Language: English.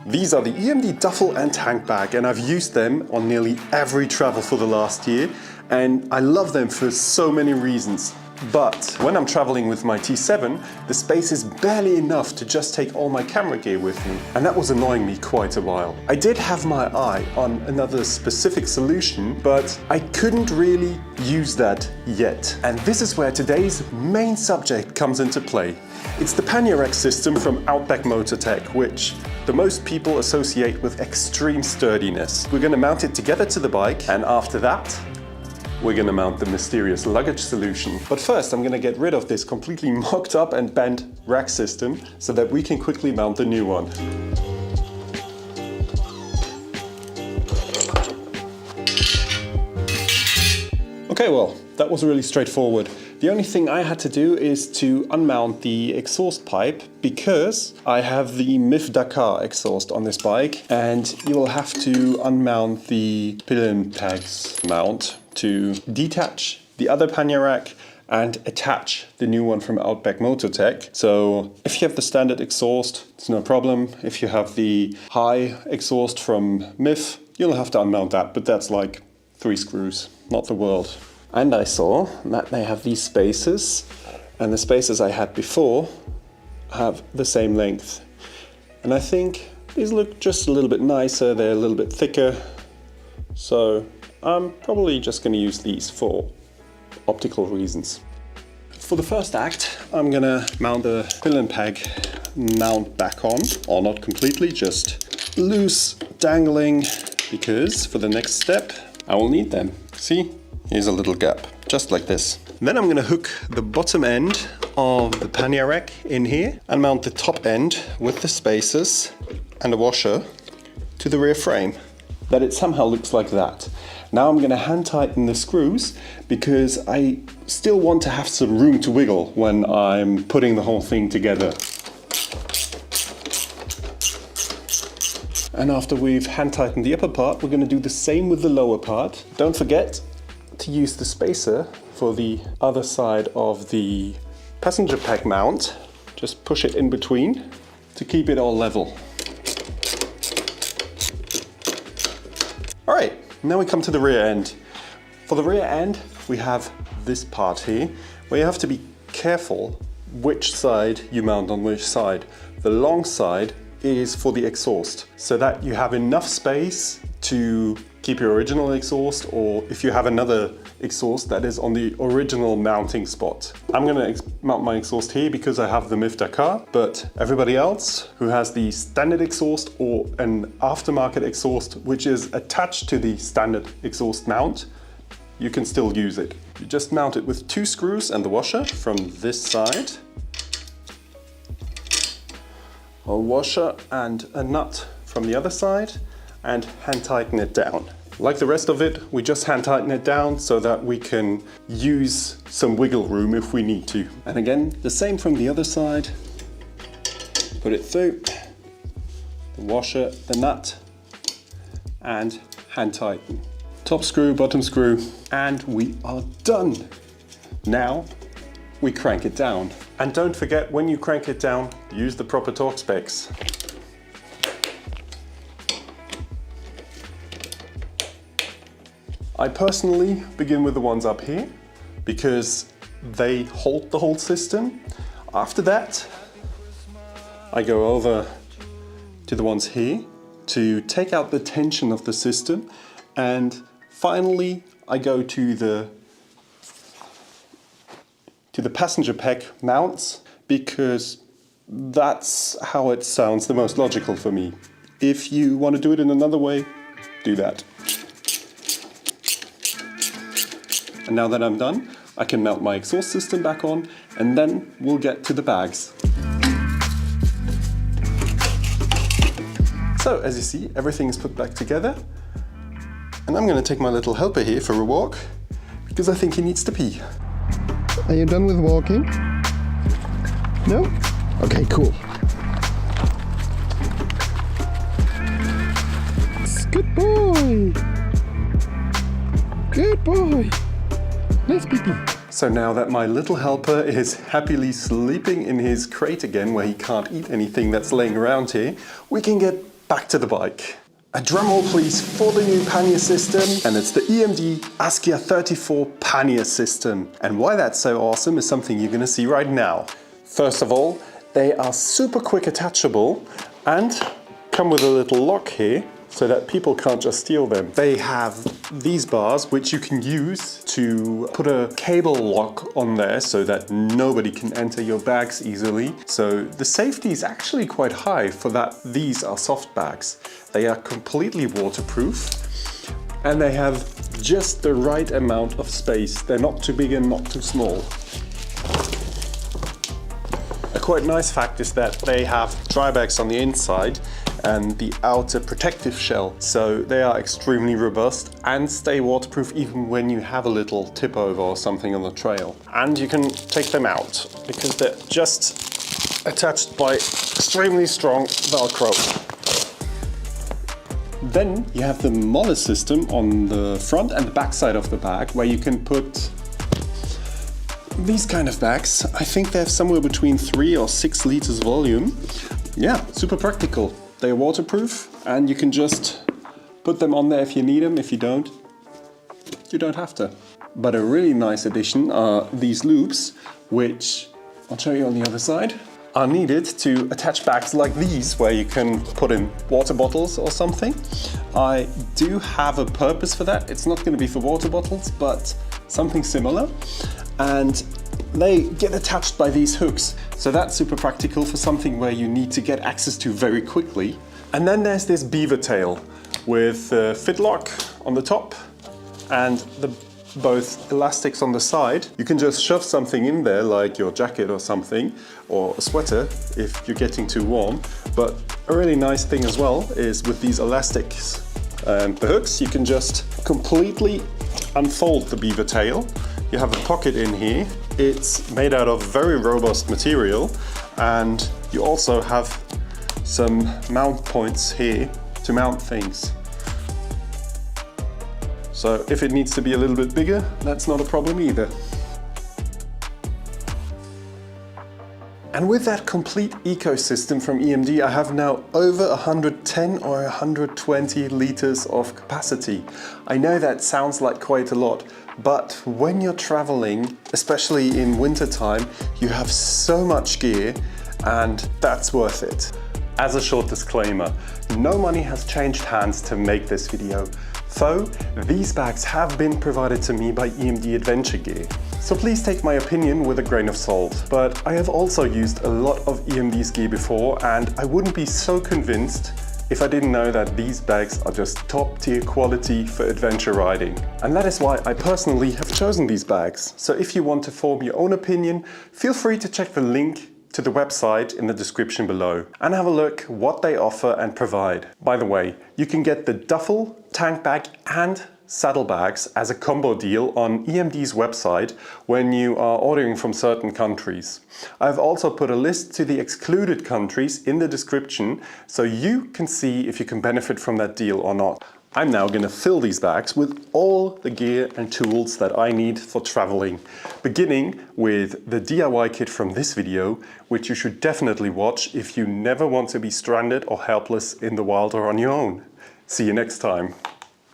These are the EMD duffel and tank bag, and I've used them on nearly every travel for the last year, and I love them for so many reasons. But when I'm traveling with my T7, the space is barely enough to just take all my camera gear with me, and that was annoying me quite a while. I did have my eye on another specific solution, but I couldn't really use that yet. And this is where today's main subject comes into play. It's the pannier rack system from Outback Motortech, which the most people associate with extreme sturdiness. We're going to mount it together to the bike, and after that, we're going to mount the mysterious luggage solution. But first I'm going to get rid of this completely mocked up and bent rack system so that we can quickly mount the new one. Okay, well, that was really straightforward. The only thing I had to do is to unmount the exhaust pipe because I have the MIF Dakar exhaust on this bike, and you will have to unmount the pillion pegs mount to detach the other pannier rack and attach the new one from Outback Motortech. So if you have the standard exhaust, it's no problem. If you have the high exhaust from MIF, you'll have to unmount that, but that's like 3 screws, not the world. And I saw that they have these spacers, and the spacers I had before have the same length. And I think these look just a little bit nicer, they're a little bit thicker. So I'm probably just going to use these for optical reasons. For the first act, I'm going to mount the pillion peg mount back on, or not completely, just loose dangling, because for the next step I will need them. See? Here's a little gap, just like this. Then I'm going to hook the bottom end of the pannier rack in here and mount the top end with the spacers and a washer to the rear frame. That it somehow looks like that. Now I'm going to hand tighten the screws because I still want to have some room to wiggle when I'm putting the whole thing together. And after we've hand tightened the upper part, we're going to do the same with the lower part. Don't forget to use the spacer for the other side of the passenger pack mount. Just push it in between to keep it all level. Alright, now we come to the rear end. For the rear end, we have this part here, where you have to be careful which side you mount on which side. The long side is for the exhaust, so that you have enough space to keep your original exhaust, or if you have another exhaust that is on the original mounting spot. I'm going to mount my exhaust here because I have the MIF Dakar, but everybody else who has the standard exhaust or an aftermarket exhaust which is attached to the standard exhaust mount, you can still use it. You just mount it with 2 screws and the washer from this side. A washer and a nut from the other side, and hand tighten it down. Like the rest of it, we just hand tighten it down so that we can use some wiggle room if we need to. And again, the same from the other side. Put it through, the washer, the nut, and hand tighten. Top screw, bottom screw, and we are done. Now we crank it down. And don't forget, when you crank it down, use the proper torque specs. I personally begin with the ones up here because they hold the whole system. After that, I go over to the ones here to take out the tension of the system, and finally I go to the passenger pack mounts because that's how it sounds the most logical for me. If you want to do it in another way, do that. And now that I'm done, I can mount my exhaust system back on, and then we'll get to the bags. So as you see, everything is put back together, and I'm going to take my little helper here for a walk because I think he needs to pee. Are you done with walking? No? Okay, cool. Good boy! Good boy! Nice pee-pee. So now that my little helper is happily sleeping in his crate again, where he can't eat anything that's laying around here, we can get back to the bike. A drum roll please for the new pannier system, and it's the EMD Askia 34 pannier system. And why that's so awesome is something you're gonna see right now. First of all, they are super quick attachable and come with a little lock here so that people can't just steal them. They have these bars which you can use to put a cable lock on there so that nobody can enter your bags easily. So the safety is actually quite high for that. These are soft bags. They are completely waterproof and they have just the right amount of space. They're not too big and not too small. A quite nice fact is that they have dry bags on the inside and the outer protective shell. So they are extremely robust and stay waterproof even when you have a little tip over or something on the trail. And you can take them out because they're just attached by extremely strong Velcro. Then you have the Molle system on the front and the back side of the bag where you can put these kind of bags. I think they have somewhere between 3 or 6 liters volume. Yeah, super practical. They're waterproof and you can just put them on there if you need them. If you don't have to. But a really nice addition are these loops, which I'll show you on the other side, are needed to attach bags like these where you can put in water bottles or something. I do have a purpose for that. It's not going to be for water bottles, but something similar. And they get attached by these hooks. So that's super practical for something where you need to get access to very quickly. And then there's this beaver tail with a fit lock on the top and both elastics on the side. You can just shove something in there like your jacket or something, or a sweater if you're getting too warm. But a really nice thing as well is with these elastics and the hooks, you can just completely unfold the beaver tail. You have a pocket in here. It's made out of very robust material, and you also have some mount points here to mount things. So if it needs to be a little bit bigger, that's not a problem either. And with that complete ecosystem from EMD, I have now over 110 or 120 liters of capacity. I know that sounds like quite a lot, but when you're traveling, especially in winter time, you have so much gear and that's worth it. As a short disclaimer, no money has changed hands to make this video. So these bags have been provided to me by EMD Adventure Gear. So please take my opinion with a grain of salt. But I have also used a lot of EMD's gear before, and I wouldn't be so convinced if I didn't know that these bags are just top tier quality for adventure riding. And that is why I personally have chosen these bags. So if you want to form your own opinion, feel free to check the link to the website in the description below and have a look what they offer and provide. By the way, you can get the duffel, tank bag and saddlebags as a combo deal on EMD's website when you are ordering from certain countries. I've also put a list to the excluded countries in the description so you can see if you can benefit from that deal or not. I'm now going to fill these bags with all the gear and tools that I need for traveling, beginning with the DIY kit from this video, which you should definitely watch if you never want to be stranded or helpless in the wild or on your own. See you next time.